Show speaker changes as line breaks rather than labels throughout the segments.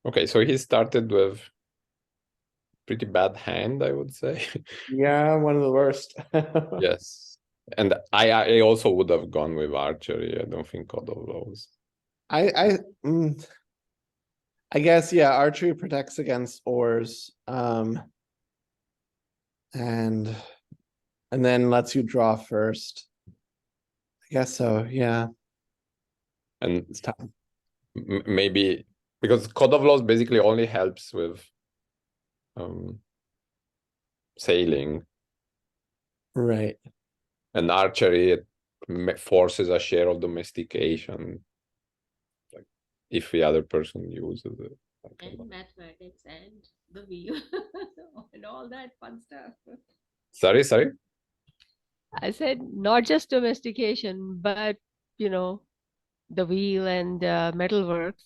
Okay, so he started with pretty bad hand, I would say.
Yeah, one of the worst.
Yes. And I also would have gone with archery. I don't think God of Laws.
I I mm, I guess yeah, archery protects against ores, and then lets you draw first. I guess so. Yeah,
And
it's tough.
maybe because God of Laws basically only helps with um, sailing,
Right.
and archery it forces a share of domestication, like if the other person uses it.
And mathematics and the wheel and all that fun stuff.
Sorry.
I said not just domestication, but you know, the wheel and metalworks,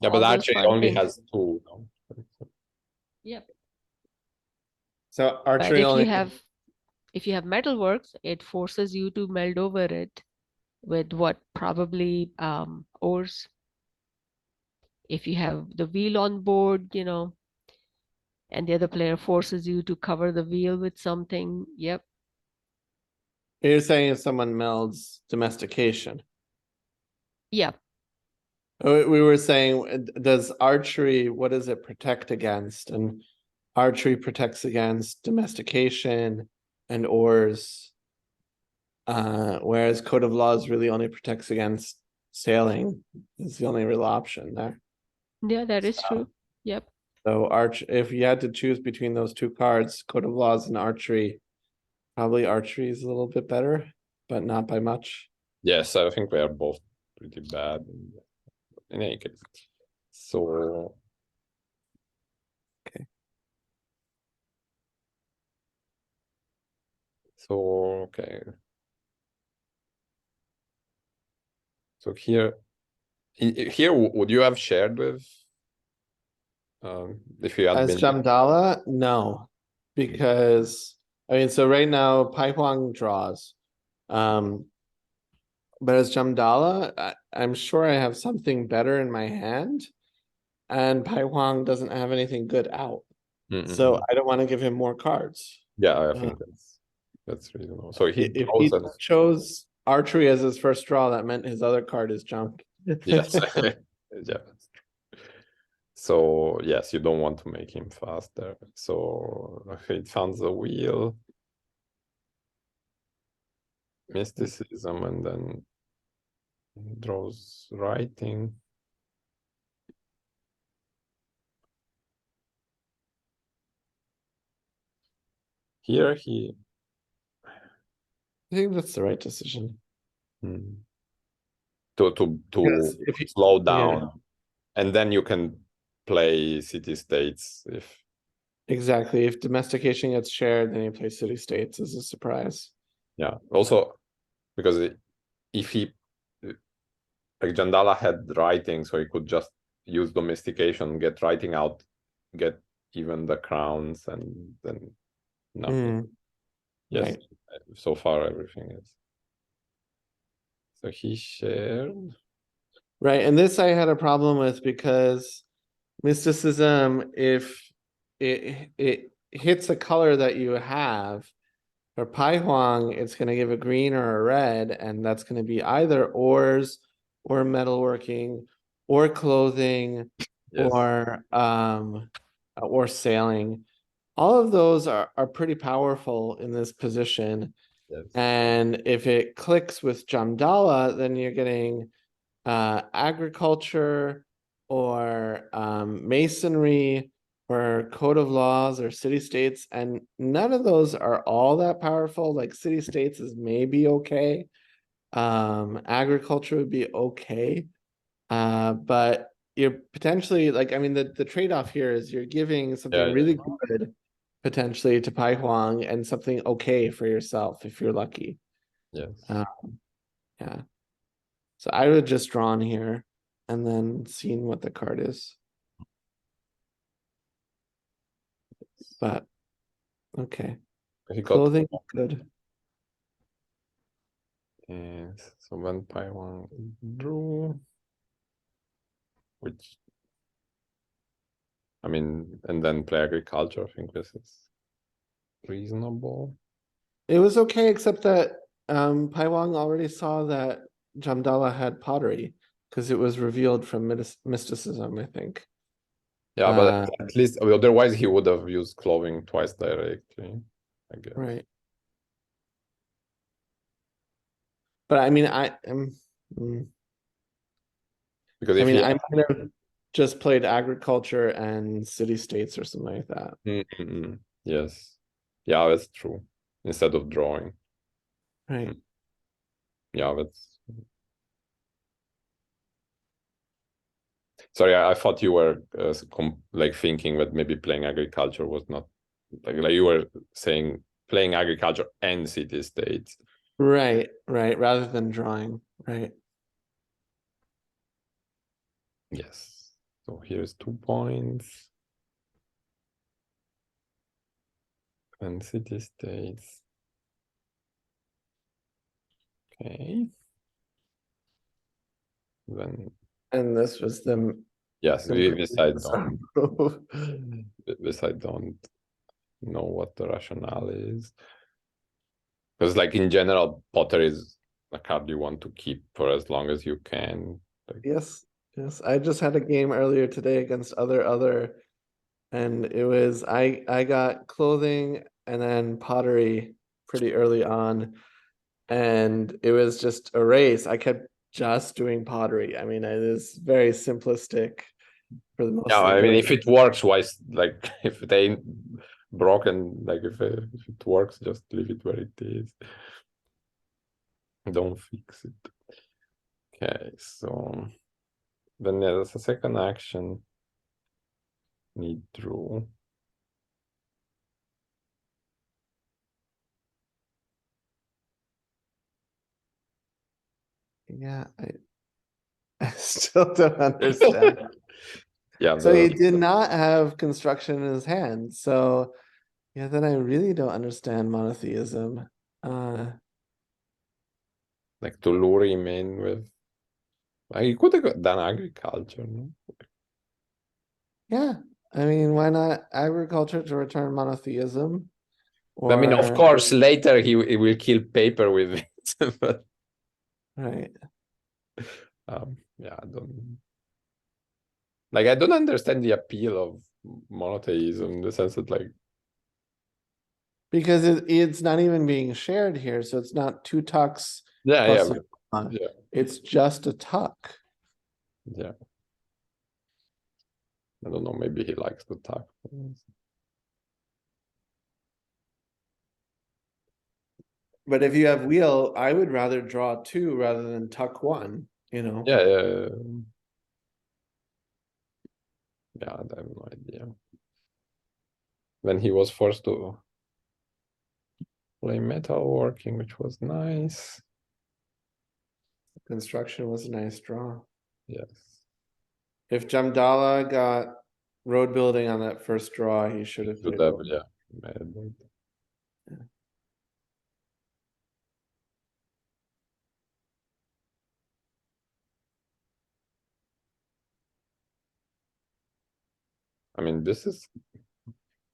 Yeah, but
all those
archery
fun
only
things.
has two. No?
Yep.
So
But
archery only.
if you have metalworks, it forces you to meld over it with what probably ores. If you have the wheel on board, you know, and the other player forces you to cover the wheel with something. Yep.
You're saying if someone melds domestication.
Yep.
We were saying, does archery, what does it protect against? And archery protects against domestication and ores, whereas Code of Laws really only protects against sailing. Is the only real option there.
Yeah, that is true. Yep.
So if you had to choose between those two cards, Code of Laws and archery, probably archery is a little bit better, but not by much.
Yes, I think they are both pretty bad in any case. So
Okay.
So okay. So here would you have shared with if you had
As
been
jamdalla, no, because I mean, so right now pyhuang draws, um, but as jamdalla, I'm sure I have something better in my hand, and pyhuang doesn't have anything good out, so I don't want to give him more cards.
Yeah, I
Uh,
think that's reasonable. So he
if
draws
he
and
chose archery as his first draw, that meant his other card is junk.
yes. Yeah. So yes, you don't want to make him faster. So he finds the wheel, mysticism, and then draws writing. Here he
I think that's the right decision.
To
Because if you,
slow
yeah,
down, and then you can play city states if
exactly. If domestication gets shared, then you play city states as a surprise.
yeah. Also because if he like Jandala had writing, so he could just use domestication, get writing out, get even the crowns, and then nothing. Yes,
Right.
so far everything is. So he shared.
Right. And this I had a problem with because mysticism, if it hits a color that you have, for Pai Huang, it's going to give a green or a red, and that's going to be either ores or metalworking or clothing
Yes.
or sailing. All of those are pretty powerful in this position.
Yes.
And if it clicks with Jamdala, then you're getting agriculture or masonry or code of laws or city states, and none of those are all that powerful. Like city states is maybe okay. Agriculture would be okay. But you're potentially like, I mean, the trade-off here is you're giving something
Yeah.
really good potentially to Pai Huang and something okay for yourself if you're lucky.
Yes.
Yeah. So I would just drawn here and then seen what the card is. But okay.
He got
Clothing good.
yes. So when Python drew, which I mean, and then play agriculture. I think this is reasonable.
It was okay, except that Pyhuang already saw that Jamdalla had pottery because it was revealed from mysticism, I think.
Yeah, but at least otherwise he would have used clothing twice directly, I guess.
Right. But I mean, I
Because
I
if
mean,
he
I might have just played agriculture and city states or something like that.
yes, yeah, that's true. Instead of drawing,
Right.
yeah, that's. Sorry, I thought you were like thinking that maybe playing agriculture was not like you were saying playing agriculture and city states.
Right, rather than drawing, right.
Yes. So here's 2 points. And city states. Okay. Then
And this was the
yes, this I don't.
don't.
This I don't know what the rationale is. Because like in general, Potter is a card you want to keep for as long as you can. Like,
Yes, I just had a game earlier today against other, and it was I got clothing and then pottery pretty early on, and it was just a race. I kept just doing pottery. I mean, it is very simplistic for the most
yeah,
of the
I mean,
board.
if it works, why like if it ain't broken, like if it works, just leave it where it is. Don't fix it. Okay, so then yeah, that's a second action. Need draw.
Yeah, I still don't understand.
Yeah,
So he did not have construction in his hand. So yeah, then I really don't understand monotheism.
like to lure him in with. He could have done agriculture, no?
Yeah, I mean, why not agriculture to return monotheism?
I mean, of
Or
course, later he will kill paper with it, but
right.
yeah, I don't like. I don't understand the appeal of monotheism in the sense that, like,
Because it's not even being shared here, so it's not two tucks
yeah,
plus
yeah,
one.
yeah,
It's just a tuck.
yeah. I don't know. Maybe he likes to talk.
But if you have wheel, I would rather draw two rather than tuck one, you know?
Yeah, yeah, yeah. I have no idea. Then he was forced to play metalworking, which was nice.
Construction was a nice draw.
Yes.
If Jamdalla got road building on that first draw, he should have
Should
played
have,
road.
yeah. Made it. I mean, this is.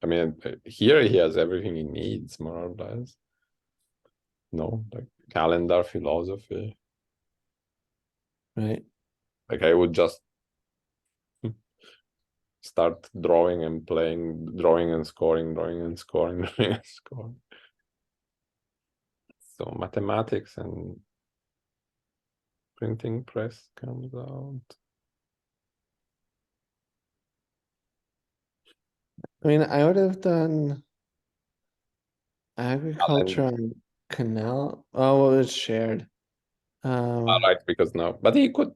I mean, here he has everything he needs, more or less. No, like calendar, philosophy.
Right.
Like I would just start drawing and playing, drawing and scoring, drawing and scoring, drawing and scoring. So mathematics and printing press comes out.
I mean, I would have done agriculture on canal. Oh, well, it's shared.
Right, because no, but he could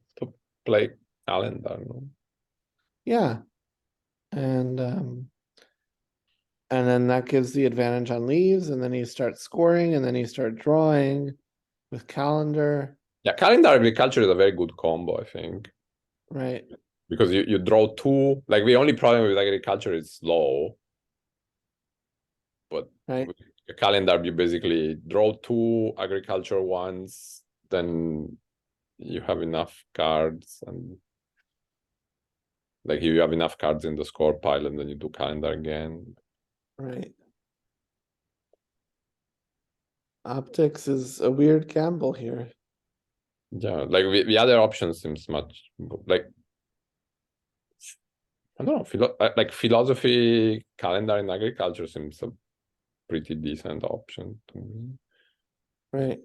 play calendar. No?
Yeah. And then that gives the advantage on leaves, and then you start scoring, and then you start drawing with calendar.
Yeah, calendar agriculture is a very good combo, I think.
Right.
Because you draw two, like the only problem with agriculture is slow. But
Right.
with a calendar, you basically draw two agriculture ones, then you have enough cards, and Like you have enough cards in the score pile and then you do calendar again.
Right. Optics is a weird gamble here.
Yeah, like the other option seems much like I don't know, like philosophy, calendar, and agriculture seems a pretty decent option to me.
Right.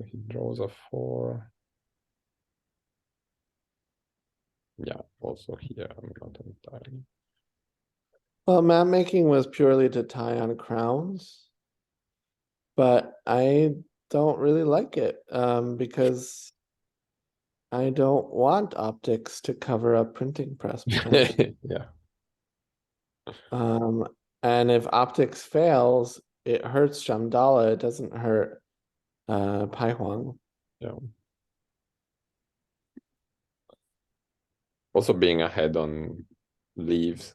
He draws a 4. Yeah, also here I'm not entirely.
Well, map making was purely to tie on crowns, but I don't really like it because I don't want optics to cover up printing press potential.
Yeah,
And if optics fails, it hurts jamdalla. It doesn't hurt pyhuang.
yeah. Also being ahead on leaves.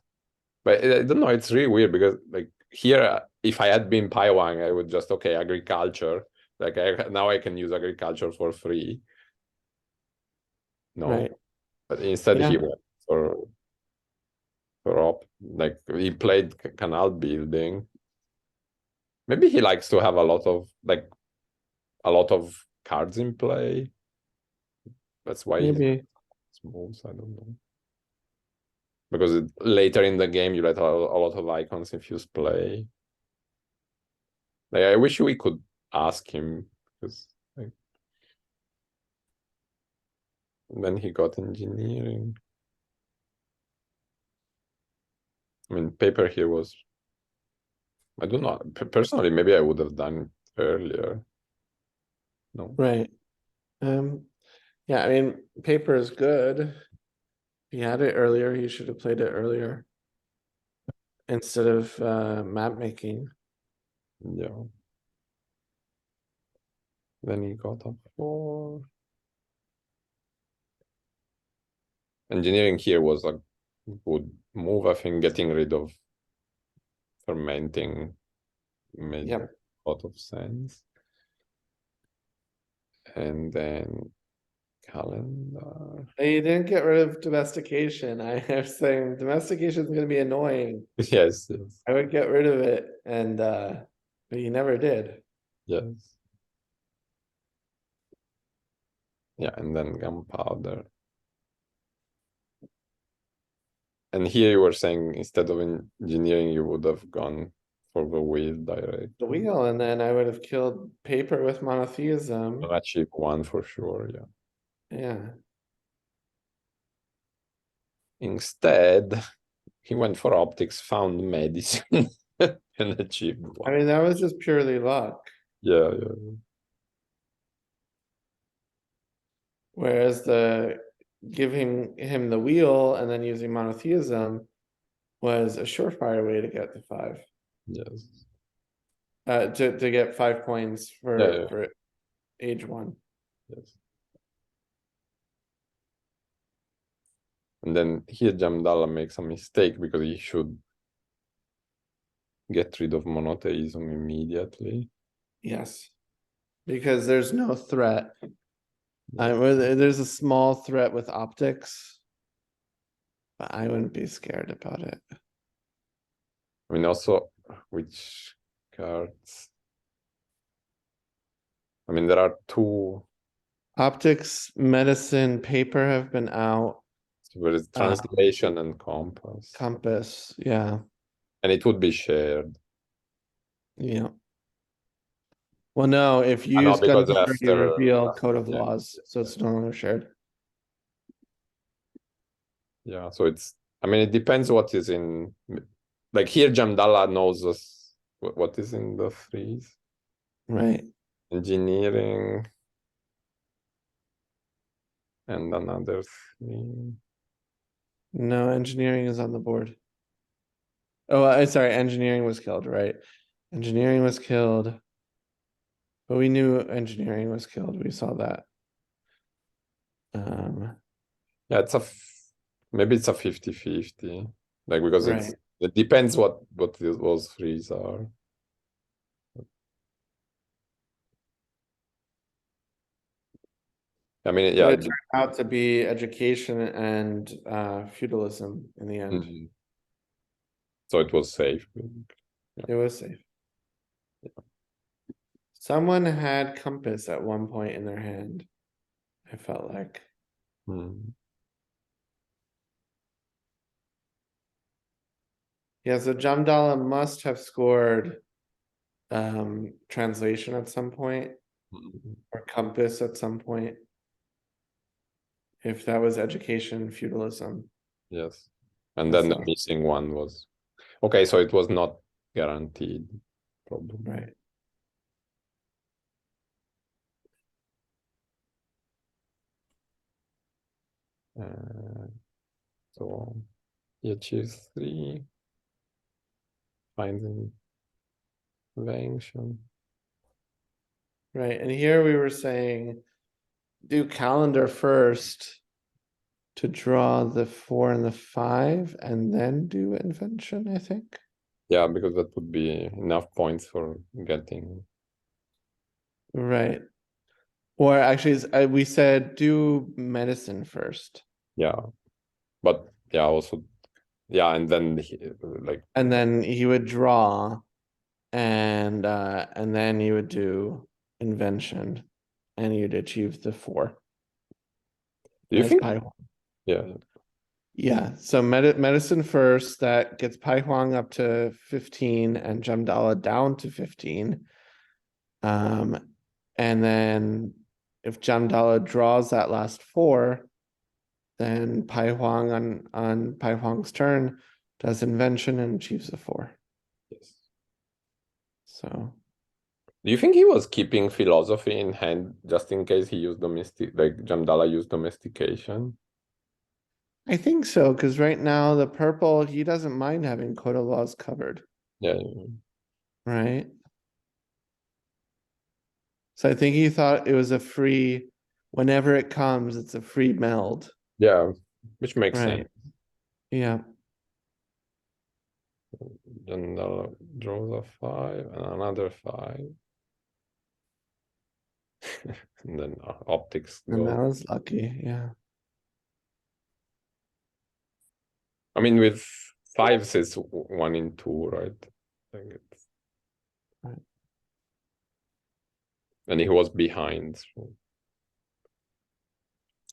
But I don't know, it's really weird because like here, if I had been pyhuang, I would just, okay, agriculture. Like now I can use agriculture for free. No,
Right.
but instead
Yeah.
he went like he played canal building. Maybe he likes to have a lot of cards in play. That's why he's
Maybe.
moves. I don't know. Because later in the game you let a lot of icons infuse play. Like I wish we could ask him because like, then he got engineering. I mean, paper here was. I don't know. Personally, maybe I would have done it earlier. No.
Right. Yeah, I mean, paper is good. He had it earlier. He should have played it earlier instead of map making.
Yeah. Then he got a 4. Engineering here was a good move. I think getting rid of fermenting made
Yep.
a lot of sense. And then calendar.
You didn't get rid of domestication. I was saying domestication is going to be annoying.
Yes, yes,
I would get rid of it, and but you never did.
yes. Yeah, and then gunpowder. And here you were saying instead of engineering, you would have gone for the wheel direct.
The wheel, and then I would have killed paper with monotheism.
Achieve 1 for sure, yeah.
Yeah.
Instead, he went for optics, found medicine, and achieved 1.
I mean, that was just purely luck.
Yeah, yeah.
Whereas the giving him the wheel and then using monotheism was a surefire way to get to 5.
Yes.
To get 5 points
Yeah.
for age 1.
Yes. And then here jamdalla makes a mistake because he should get rid of monotheism immediately.
Yes. Because there's no threat. There's a small threat with optics, but I wouldn't be scared about it.
I mean, also, which cards? I mean, there are 2.
Optics, medicine, paper have been out.
So there is translation and compass.
Compass, yeah.
And it would be shared.
Yeah. Well, no, if you
I know,
use
because
gunpowder, you
after-
reveal code of
yeah.
laws, so it's no longer shared.
Yeah, so it's, I mean, it depends what is in, like here jamdalla knows us what is in the 3s.
Right.
Engineering. And another 3.
No, engineering is on the board. Oh, sorry, engineering was killed, right? Engineering was killed. But we knew engineering was killed. We saw that.
Yeah, maybe it's a 50-50. Like because
Right.
it depends what those 3s are. I mean,
But
yeah.
it turned out to be education and feudalism in the end.
Mhm. So it was safe.
It was safe. Someone had compass at one point in their hand, I felt like.
Mhm.
Yeah, so Jamdalla must have scored translation at some point,
Mhm.
or compass at some point. If that was education feudalism.
Yes. And then the
So,
missing one was okay, so it was not guaranteed, probably.
right.
So he achieves 3, finds an invention.
Right. And here we were saying do calendar first to draw the 4 and the 5 and then do invention, I think.
Yeah, because that would be enough points for getting.
Right. Or actually, we said do medicine first.
Yeah, but yeah, also yeah, and then like
And then he would draw and then he would do invention and you'd achieve the 4.
do you
As
think?
pi.
Yeah,
Yeah, so medicine first, that gets pyhuang up to 15 and jamdalla down to 15. And then if jamdalla draws that last 4, then pyhuang on pyhuang's turn does invention and achieves a 4.
yes.
So
Do you think he was keeping philosophy in hand just in case he used Jamdalla used domestication?
I think so, because right now the purple, he doesn't mind having quota laws covered,
Yeah,
right? So I think he thought it was a free, whenever it comes, it's a free meld.
yeah, which makes
Right.
sense.
Yeah.
Jamdalla draws a 5 and another 5. And then optics
And that
go.
was lucky. Yeah.
I mean, with 5s, it's 1 in 2, right? I think it's...
Right.
And he was behind. So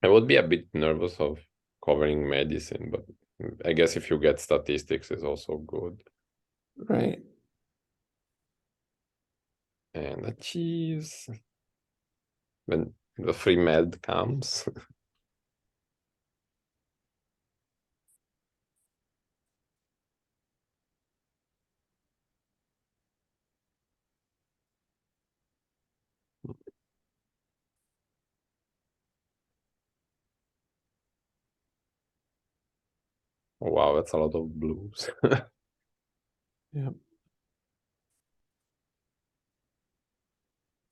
I would be a bit nervous of covering medicine, but I guess if you get statistics, is also good.
Right.
And achieves when the free meld comes. Oh, wow, that's a lot of blues.
Yeah.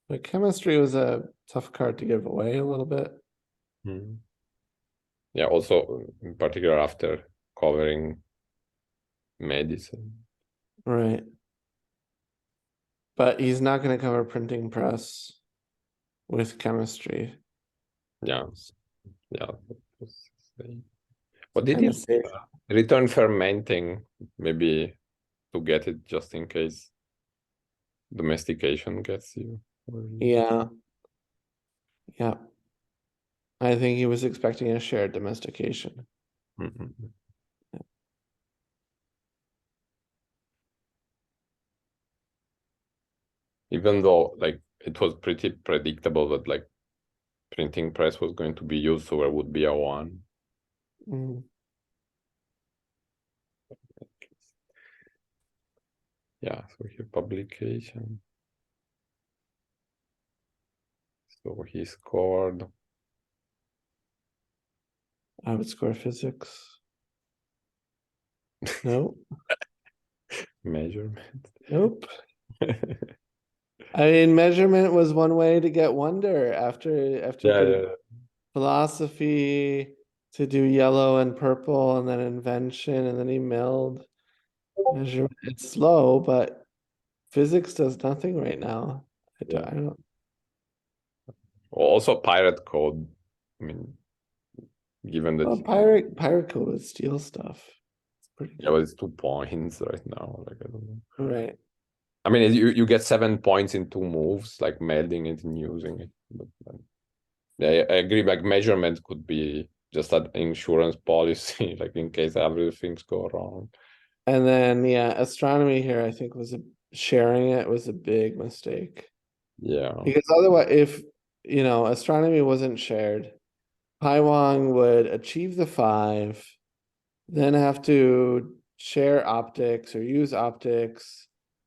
But chemistry was a tough card to give away a little bit.
Hmm. Yeah, also in particular after covering medicine.
Right. But he's not going to cover printing press with chemistry.
Yeah, yeah. What did
Kind
you
of safe.
return fermenting? Maybe to get it just in case domestication gets you.
Yeah. Yeah. I think he was expecting a shared domestication.
Mhm. Even though like it was pretty predictable that like printing press was going to be used, so there would be a 1.
Mm.
Yeah, so here publication. So he scored.
I would score physics. No.
Measurement.
Nope. I mean, measurement was one way to get wonder after
Yeah,
the
yeah.
philosophy to do yellow and purple and then invention and then he milled. Measurement. It's slow, but physics does nothing right now. I
Yeah.
don't
Also pirate code I mean, given that,
Well, pirate could steal stuff. It's pretty
yeah, but it's 2 points right now. Like, I don't know.
right.
I mean, you get 7 points in 2 moves, like melding it and using it. But yeah, I agree. Like measurement could be just an insurance policy, like in case everything's go wrong.
And then yeah, astronomy here I think sharing it was a big mistake.
Yeah.
Because otherwise, if you know, astronomy wasn't shared, pyhuang would achieve the 5, then have to share optics or use optics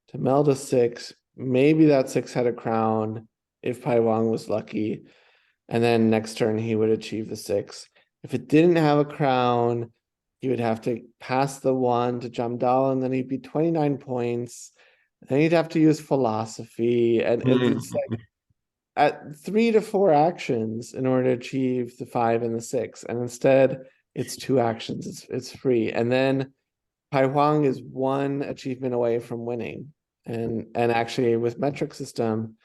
to meld a 6. Maybe that 6 had a crown if pyhuang was lucky. And then next turn he would achieve the 6. If it didn't have a crown, he would have to pass the 1 to jamdalla, and then he'd be 29 points. Then he'd have to use philosophy, and it's like at 3 to 4 actions in order to achieve the 5 and the 6, and instead it's 2 actions. It's free, and then pyhuang is 1 achievement away from winning, and actually with metric system,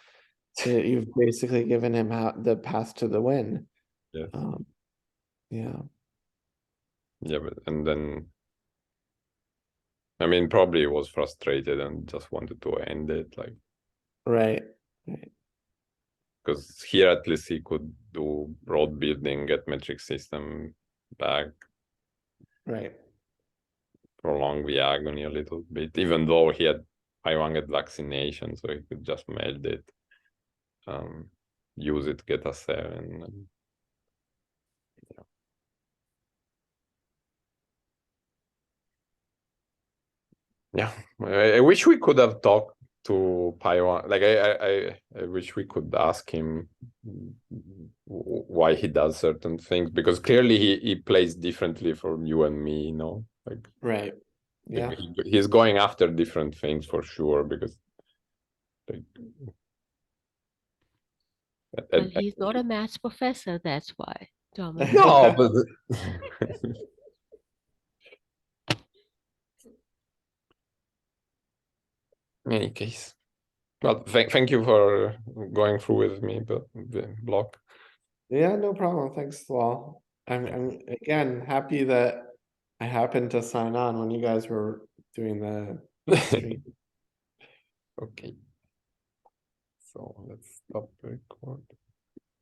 you've basically given him the path to the win.
Yes.
Yeah.
Yeah, but and then I mean probably he was frustrated and just wanted to end it, like
Right.
because here at least he could do road building, get metric system back,
Right.
prolong the agony a little bit, even though he had pyhuang vaccination, so he could just meld it, use it, get a 7. And, yeah, I wish we could have talked to pyhuang. Like I wish we could ask him why he does certain things, because clearly he plays differently from you and me, you know, like
Right. Yeah.
he's going after different things for sure, because like
Well, he's not a maths professor, that's why, Thomas.
no, but in any case, well, thank you for going through with me the block.
Yeah, no problem. Thanks, Lal. I'm again happy that I happened to sign on when you guys were doing the stream.
Okay, so let's stop the record.